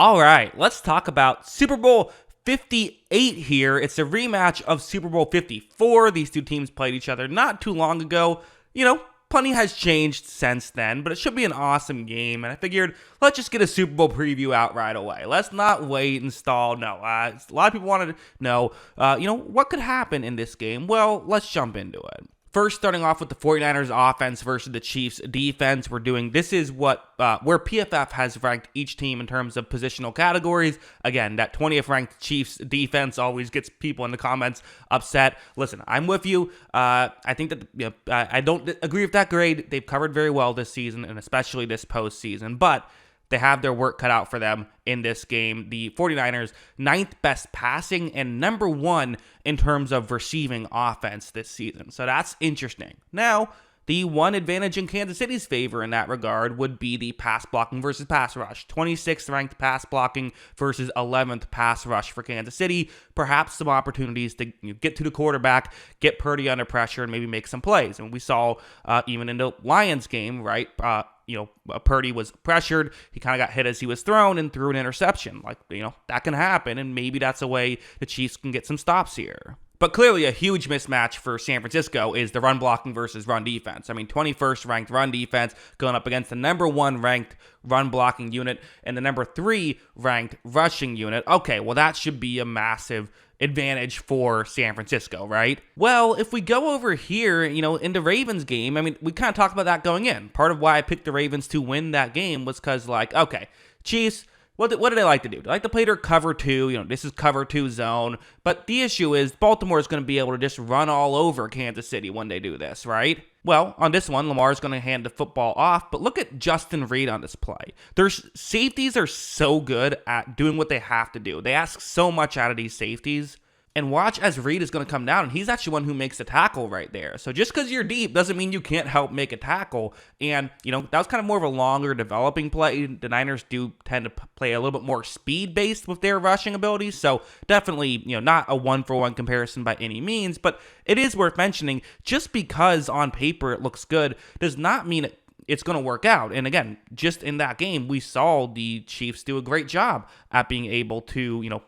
All right, let's talk about Super Bowl 58 here. It's a rematch of Super Bowl 54. These two teams played each other not too long ago. Plenty has changed since then, but it should be an awesome game. And I figured, let's just get a Super Bowl preview out right away. Let's not wait and stall. No, a lot of people wanted to know, what could happen in this game? Well, let's jump into it. First, starting off with the 49ers offense versus the Chiefs defense, this is where PFF has ranked each team in terms of positional categories. Again, that 20th ranked Chiefs defense always gets people in the comments upset. Listen, I'm with you. I think that I don't agree with that grade. They've covered very well this season, and especially this postseason, but they have their work cut out for them in this game. The 49ers, 9th best passing and number 1 in terms of receiving offense this season. So that's interesting. Now, the one advantage in Kansas City's favor in that regard would be the pass blocking versus pass rush. 26th ranked pass blocking versus 11th pass rush for Kansas City. Perhaps some opportunities to get to the quarterback, get Purdy under pressure, and maybe make some plays. And we saw even in the Lions game, right? Purdy was pressured. He kind of got hit as he was thrown and threw an interception. That can happen, and maybe that's a way the Chiefs can get some stops here. But clearly a huge mismatch for San Francisco is the run blocking versus run defense. 21st ranked run defense going up against the number 1 ranked run blocking unit and the number 3 ranked rushing unit. Okay, well that should be a massive advantage for San Francisco, right? Well, if we go over here, in the Ravens game, we kind of talked about that going in. Part of why I picked the Ravens to win that game was because, okay, Chiefs, what do they like to do? They like to play their cover 2. This is cover 2 zone. But the issue is Baltimore is going to be able to just run all over Kansas City when they do this, right? Well, on this one, Lamar is going to hand the football off. But look at Justin Reed on this play. Their safeties are so good at doing what they have to do. They ask so much out of these safeties. And watch as Reed is going to come down, and he's actually one who makes the tackle right there. So just because you're deep doesn't mean you can't help make a tackle. And, that was kind of more of a longer developing play. The Niners do tend to play a little bit more speed-based with their rushing abilities. So definitely, not a one-for-one comparison by any means. But it is worth mentioning, just because on paper it looks good does not mean it's going to work out. And again, just in that game, we saw the Chiefs do a great job at being able to,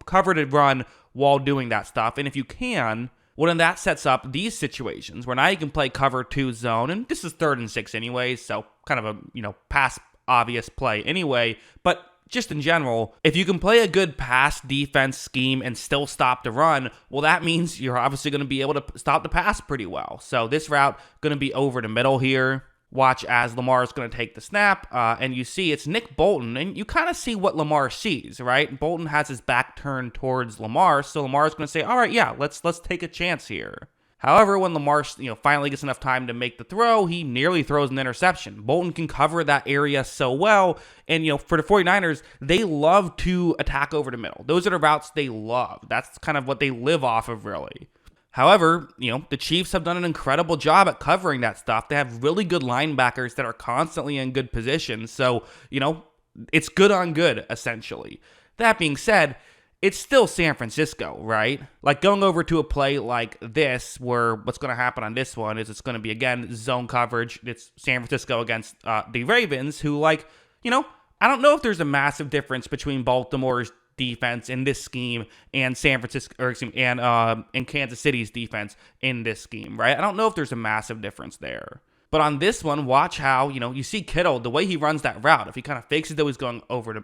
cover the run while doing that stuff. And if you can, well, then that sets up these situations where now you can play cover 2 zone, and this is 3rd and 6 anyway, so kind of a pass obvious play anyway. But just in general, if you can play a good pass defense scheme and still stop the run, well, that means you're obviously going to be able to stop the pass pretty well. So this route going to be over the middle here. Watch as Lamar is going to take the snap, and you see it's Nick Bolton, and you kind of see what Lamar sees, right? Bolton has his back turned towards Lamar, so Lamar is going to say, all right, yeah, let's take a chance here. However, when Lamar finally gets enough time to make the throw, he nearly throws an interception. Bolton can cover that area so well, and for the 49ers, they love to attack over the middle. Those are the routes they love. That's kind of what they live off of, really. However, the Chiefs have done an incredible job at covering that stuff. They have really good linebackers that are constantly in good positions. So, it's good on good, essentially. That being said, it's still San Francisco, right? Going over to a play like this, where what's going to happen on this one is it's going to be, again, zone coverage. It's San Francisco against the Ravens, who, I don't know if there's a massive difference between Baltimore's defense in this scheme and and Kansas City's defense in this scheme, right? I don't know if there's a massive difference there. But on this one, watch how, you see Kittle, the way he runs that route. If he kind of fakes it though he's going over to,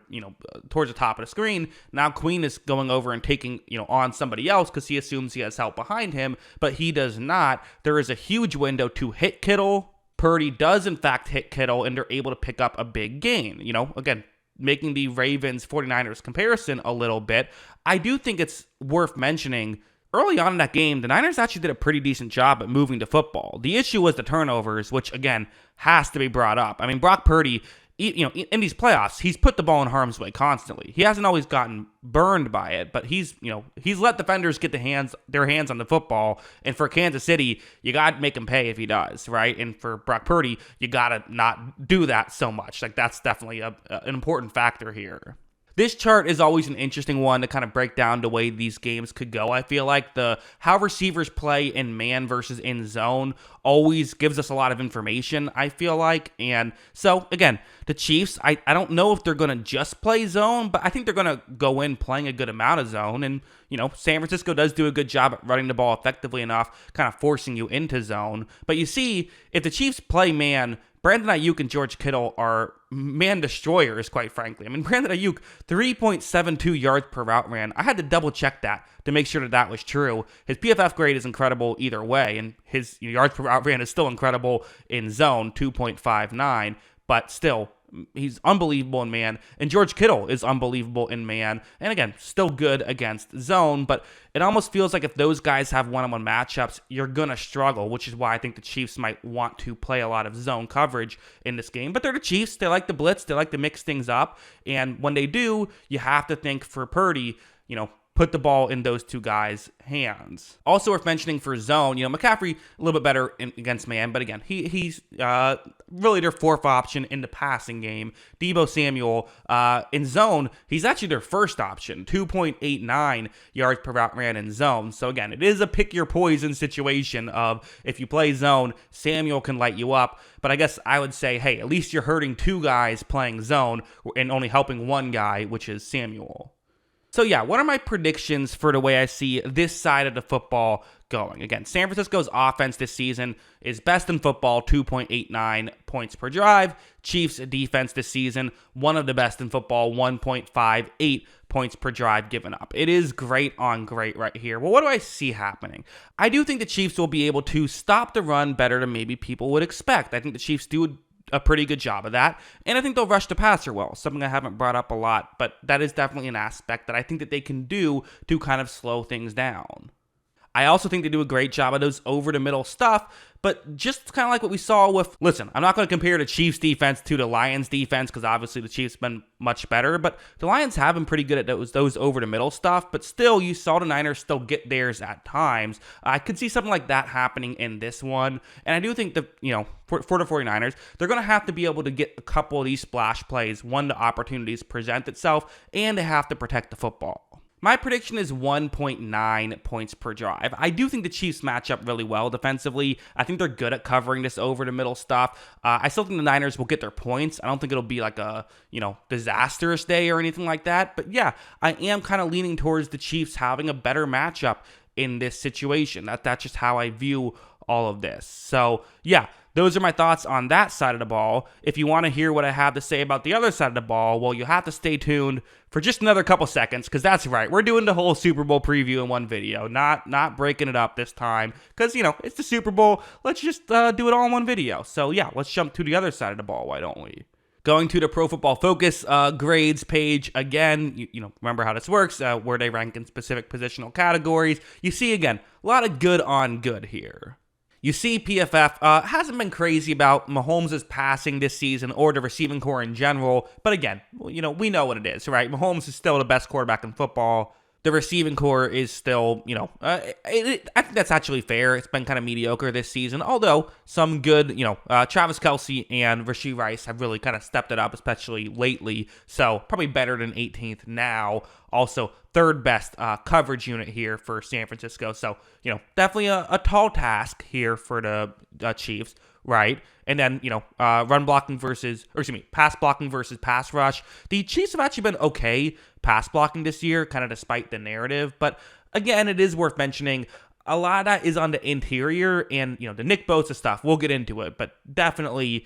towards the top of the screen, now Queen is going over and taking, on somebody else because he assumes he has help behind him, but he does not. There is a huge window to hit Kittle. Purdy does in fact hit Kittle, and they're able to pick up a big gain. Again, making the Ravens 49ers comparison a little bit, I do think it's worth mentioning early on in that game, the Niners actually did a pretty decent job at moving the football. The issue was the turnovers, which again has to be brought up. Brock Purdy, in these playoffs, he's put the ball in harm's way constantly. He hasn't always gotten burned by it, but he's let defenders get their hands on the football. And for Kansas City, you got to make him pay if he does, right? And for Brock Purdy, you got to not do that so much. That's definitely an important factor here. This chart is always an interesting one to kind of break down the way these games could go. I feel like how receivers play in man versus in zone always gives us a lot of information, I feel like. And so, again, the Chiefs, I don't know if they're going to just play zone, but I think they're going to go in playing a good amount of zone. And, San Francisco does do a good job at running the ball effectively enough, kind of forcing you into zone. But you see, if the Chiefs play man, Brandon Ayuk and George Kittle are man destroyers, quite frankly. I mean, Brandon Ayuk, 3.72 yards per route ran. I had to double check that to make sure that was true. His PFF grade is incredible either way, and his yards per route ran is still incredible in zone, 2.59, but still, he's unbelievable in man, and George Kittle is unbelievable in man, and again, still good against zone, but it almost feels like if those guys have one-on-one matchups, you're going to struggle, which is why I think the Chiefs might want to play a lot of zone coverage in this game, but they're the Chiefs, they like to blitz, they like to mix things up, and when they do, you have to think for Purdy, put the ball in those two guys' hands. Also worth mentioning for zone, McCaffrey a little bit better against man, but again, he's really their fourth option in the passing game. Deebo Samuel in zone, he's actually their first option, 2.89 yards per route ran in zone. So again, it is a pick your poison situation of if you play zone, Samuel can light you up. But I guess I would say, hey, at least you're hurting two guys playing zone and only helping one guy, which is Samuel. So yeah, what are my predictions for the way I see this side of the football going? Again, San Francisco's offense this season is best in football, 2.89 points per drive. Chiefs defense this season, one of the best in football, 1.58 points per drive given up. It is great on great right here. Well, what do I see happening? I do think the Chiefs will be able to stop the run better than maybe people would expect. I think the Chiefs do a pretty good job of that, and I think they'll rush the passer well, something I haven't brought up a lot, but that is definitely an aspect that I think that they can do to kind of slow things down. I also think they do a great job of those over-the-middle stuff, but just kind of like what we saw with, listen, I'm not going to compare the Chiefs defense to the Lions defense because obviously the Chiefs have been much better, but the Lions have been pretty good at those over-the-middle stuff, but still, you saw the Niners still get theirs at times. I could see something like that happening in this one, and I do think that, for the 49ers, they're going to have to be able to get a couple of these splash plays when the opportunities present itself, and they have to protect the football. My prediction is 1.9 points per drive. I do think the Chiefs match up really well defensively. I think they're good at covering this over-the-middle stuff. I still think the Niners will get their points. I don't think it'll be like a, disastrous day or anything like that. But yeah, I am kind of leaning towards the Chiefs having a better matchup in this situation. That's just how I view all of this. So yeah, those are my thoughts on that side of the ball. If you want to hear what I have to say about the other side of the ball, well, you have to stay tuned for just another couple seconds, because that's right, we're doing the whole Super Bowl preview in one video, not breaking it up this time, because, it's the Super Bowl. Let's just do it all in one video. So yeah, let's jump to the other side of the ball, why don't we? Going to the Pro Football Focus grades page again, remember how this works, where they rank in specific positional categories. You see, again, a lot of good on good here. You see, PFF hasn't been crazy about Mahomes' passing this season or the receiving core in general. But again, we know what it is, right? Mahomes is still the best quarterback in football. The receiving core is still, I think that's actually fair. It's been kind of mediocre this season, although some good, Travis Kelce and Rashee Rice have really kind of stepped it up, especially lately. So probably better than 18th now. Also, third best coverage unit here for San Francisco. So, definitely a tall task here for the Chiefs, right? And then, pass blocking versus pass rush. The Chiefs have actually been okay pass blocking this year, kind of despite the narrative. But again, it is worth mentioning, a lot of that is on the interior and, the Nick Bosa stuff. We'll get into it, but definitely,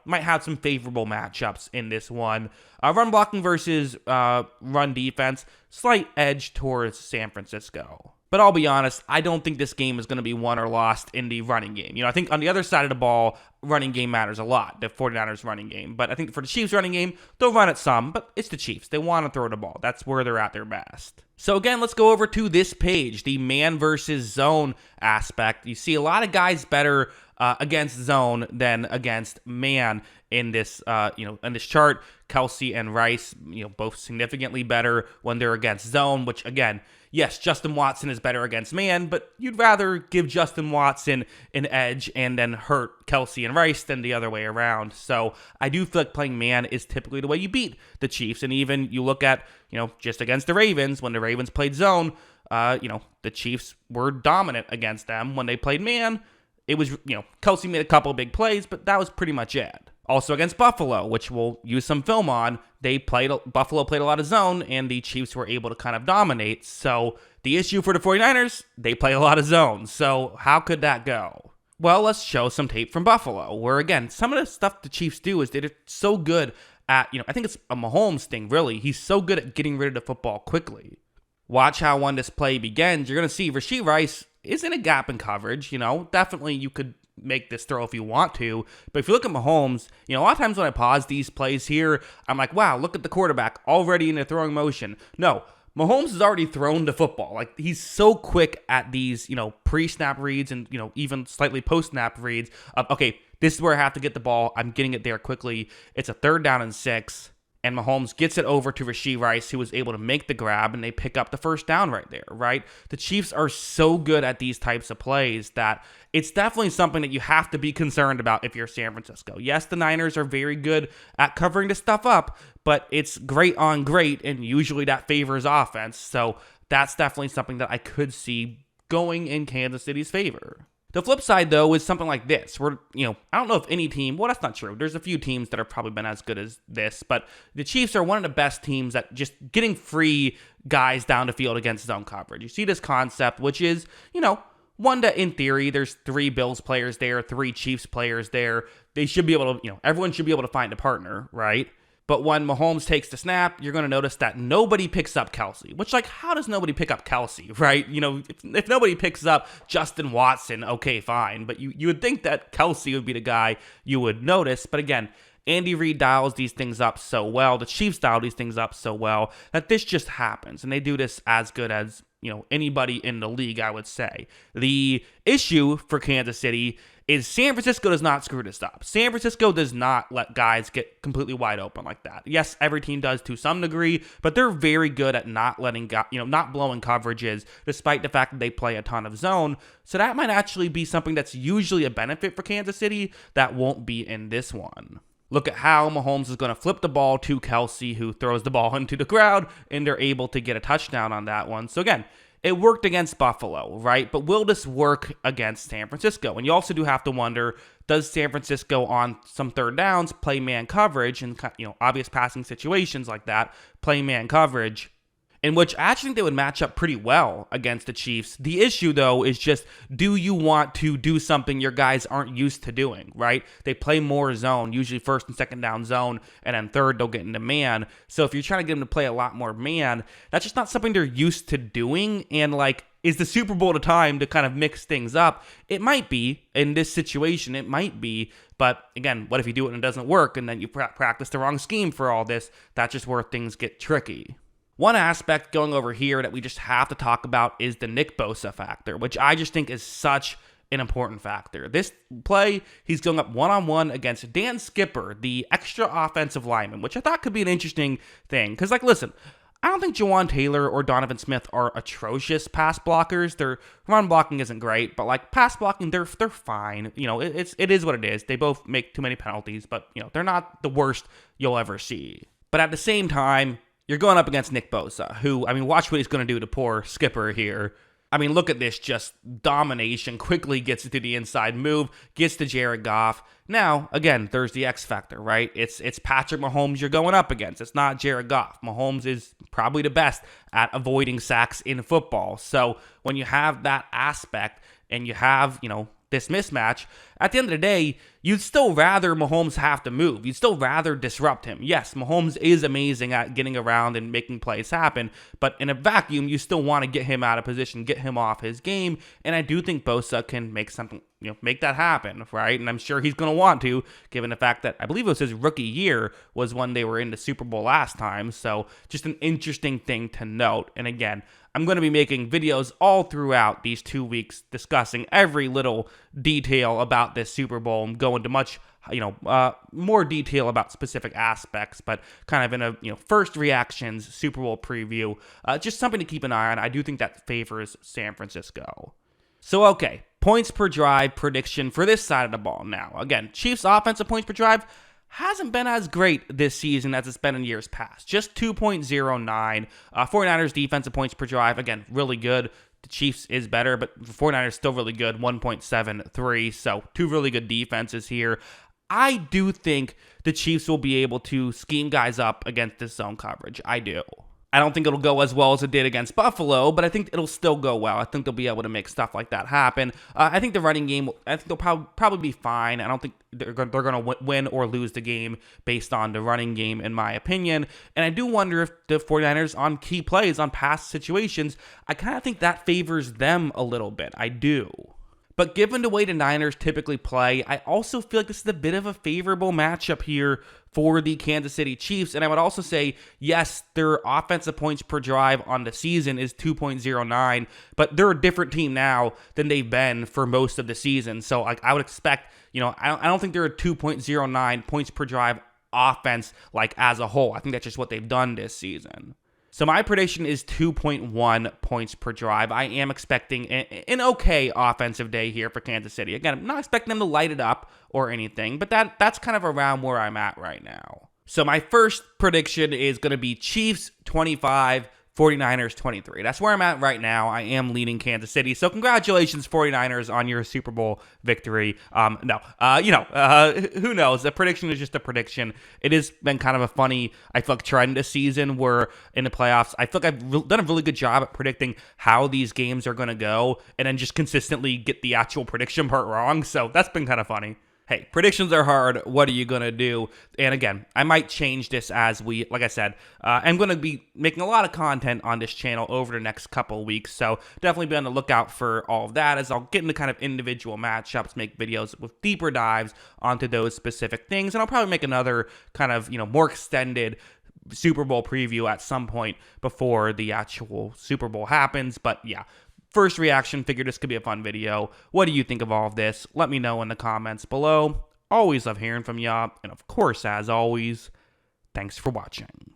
might have some favorable matchups in this one. Run blocking versus run defense, slight edge towards San Francisco. But I'll be honest, I don't think this game is going to be won or lost in the running game. I think on the other side of the ball, running game matters a lot, the 49ers running game. But I think for the Chiefs running game, they'll run it some, but it's the Chiefs. They want to throw the ball. That's where they're at their best. So again, let's go over to this page, the man versus zone aspect. You see a lot of guys better against zone than against man in this, in this chart. Kelsey and Rice, both significantly better when they're against zone, which again, yes, Justin Watson is better against man, but you'd rather give Justin Watson an edge and then hurt Kelsey and Rice than the other way around. So I do feel like playing man is typically the way you beat the Chiefs. And even you look at, just against the Ravens, when the Ravens played zone, the Chiefs were dominant against them. When they played man, it was, Kelsey made a couple of big plays, but that was pretty much it. Also against Buffalo, which we'll use some film on, Buffalo played a lot of zone, and the Chiefs were able to kind of dominate. So the issue for the 49ers, they play a lot of zone. So how could that go? Well, let's show some tape from Buffalo, where again, some of the stuff the Chiefs do is they're so good at, I think it's a Mahomes thing, really. He's so good at getting rid of the football quickly. Watch how when this play begins, you're going to see Rashee Rice is in a gap in coverage. Definitely you could make this throw if you want to. But if you look at Mahomes, a lot of times when I pause these plays here, I'm like, wow, look at the quarterback already in a throwing motion. No, Mahomes has already thrown the football. Like, he's so quick at these, pre-snap reads and, even slightly post-snap reads of, okay, this is where I have to get the ball. I'm getting it there quickly. It's a 3rd down and 6. And Mahomes gets it over to Rashee Rice, who was able to make the grab, and they pick up the 1st down right there, right? The Chiefs are so good at these types of plays that it's definitely something that you have to be concerned about if you're San Francisco. Yes, the Niners are very good at covering this stuff up, but it's great on great, and usually that favors offense. So that's definitely something that I could see going in Kansas City's favor. The flip side, though, is something like this, where, I don't know if any team, well, that's not true. There's a few teams that have probably been as good as this, but the Chiefs are one of the best teams at just getting free guys down the field against zone coverage. You see this concept, which is, one that in theory, there's 3 Bills players there, 3 Chiefs players there. They should be able to, everyone should be able to find a partner, right? But when Mahomes takes the snap, you're going to notice that nobody picks up Kelsey. Which, how does nobody pick up Kelsey, right? If nobody picks up Justin Watson, okay, fine. But you would think that Kelsey would be the guy you would notice. But again, Andy Reid dials these things up so well. The Chiefs dial these things up so well that this just happens. And they do this as good as, anybody in the league, I would say. The issue for Kansas City is San Francisco does not screw this up. San Francisco does not let guys get completely wide open like that. Yes, every team does to some degree, but they're very good at not letting, not blowing coverages, despite the fact that they play a ton of zone. So that might actually be something that's usually a benefit for Kansas City that won't be in this one. Look at how Mahomes is going to flip the ball to Kelsey, who throws the ball into the crowd, and they're able to get a touchdown on that one. So again, it worked against Buffalo, right? But will this work against San Francisco? And you also do have to wonder, does San Francisco on some 3rd downs play man coverage and, obvious passing situations like that, play man coverage, in which I actually think they would match up pretty well against the Chiefs. The issue, though, is just, do you want to do something your guys aren't used to doing, right? They play more zone, usually 1st and 2nd down zone, and then 3rd, they'll get into man. So if you're trying to get them to play a lot more man, that's just not something they're used to doing. And, is the Super Bowl the time to kind of mix things up? It might be. In this situation, it might be. But, again, what if you do it and it doesn't work, and then you practice the wrong scheme for all this? That's just where things get tricky. One aspect going over here that we just have to talk about is the Nick Bosa factor, which I just think is such an important factor. This play, he's going up one-on-one against Dan Skipper, the extra offensive lineman, which I thought could be an interesting thing. Because, listen, I don't think Jawan Taylor or Donovan Smith are atrocious pass blockers. Their run blocking isn't great, but pass blocking, they're fine. It is what it is. They both make too many penalties, but they're not the worst you'll ever see. But at the same time, you're going up against Nick Bosa, who, watch what he's going to do to poor Skipper here. Look at this, just domination, quickly gets it to the inside move, gets to Jared Goff. Now, again, there's the X factor, right? It's Patrick Mahomes you're going up against. It's not Jared Goff. Mahomes is probably the best at avoiding sacks in football. So when you have that aspect and you have, this mismatch, at the end of the day, you'd still rather Mahomes have to move. You'd still rather disrupt him. Yes, Mahomes is amazing at getting around and making plays happen, but in a vacuum, you still want to get him out of position, get him off his game, and I do think Bosa can make that happen, right? And I'm sure he's going to want to, given the fact that I believe it was his rookie year was when they were in the Super Bowl last time, so just an interesting thing to note. And again, I'm going to be making videos all throughout these 2 weeks discussing every little detail about this Super Bowl and go into much, more detail about specific aspects, but kind of in a, first reactions Super Bowl preview, just something to keep an eye on. I do think that favors San Francisco. So, okay, points per drive prediction for this side of the ball now. Again, Chiefs offensive points per drive hasn't been as great this season as it's been in years past. Just 2.09. 49ers defensive points per drive, again, really good. The Chiefs is better, but the 49ers still really good, 1.73. So, two really good defenses here. I do think the Chiefs will be able to scheme guys up against this zone coverage. I do. I don't think it'll go as well as it did against Buffalo, but I think it'll still go well. I think they'll be able to make stuff like that happen. I think the running game, I think they'll probably be fine. I don't think they're going to win or lose the game based on the running game, in my opinion. And I do wonder if the 49ers on key plays, on past situations, I kind of think that favors them a little bit. I do. But given the way the Niners typically play, I also feel like this is a bit of a favorable matchup here for the Kansas City Chiefs. And I would also say, yes, their offensive points per drive on the season is 2.09, but they're a different team now than they've been for most of the season. So I would expect, I don't think they're a 2.09 points per drive offense like as a whole. I think that's just what they've done this season. So my prediction is 2.1 points per drive. I am expecting an okay offensive day here for Kansas City. Again, I'm not expecting them to light it up or anything, but that's kind of around where I'm at right now. So my first prediction is going to be Chiefs 25, 49ers 23. That's where I'm at right now. I am leading Kansas City. So congratulations, 49ers, on your Super Bowl victory. Who knows? The prediction is just a prediction. It has been kind of a funny, I feel like, trend this season where in the playoffs, I feel like I've done a really good job at predicting how these games are going to go and then just consistently get the actual prediction part wrong. So that's been kind of funny. Hey, predictions are hard. What are you going to do? And again, I might change this as like I said, I'm going to be making a lot of content on this channel over the next couple of weeks. So definitely be on the lookout for all of that as I'll get into kind of individual matchups, make videos with deeper dives onto those specific things. And I'll probably make another kind of, more extended Super Bowl preview at some point before the actual Super Bowl happens. But yeah. First reaction, figured this could be a fun video. What do you think of all of this? Let me know in the comments below. Always love hearing from y'all. And of course, as always, thanks for watching.